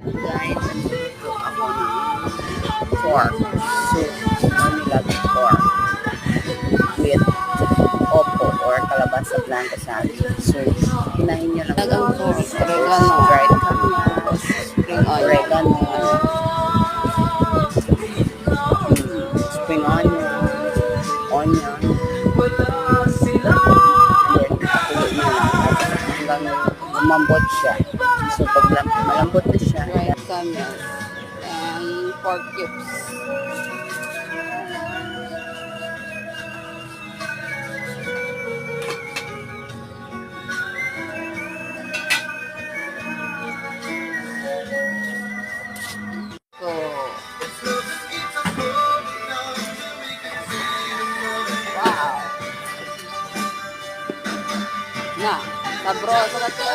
Guys, nandito ako ng pork soup o nilagang pork with opo or kalabasa blanca sa atin. So, hinahin nyo lang Nilagang pork, tapos oregano, dried kamaas, spring onion, oregano, spring onion, onion, and then pakulo nyo lang hanggang umambot siya. So, pag malambot na siya, dried camel, and pork cubes. So, wow. Na, sabroso na to.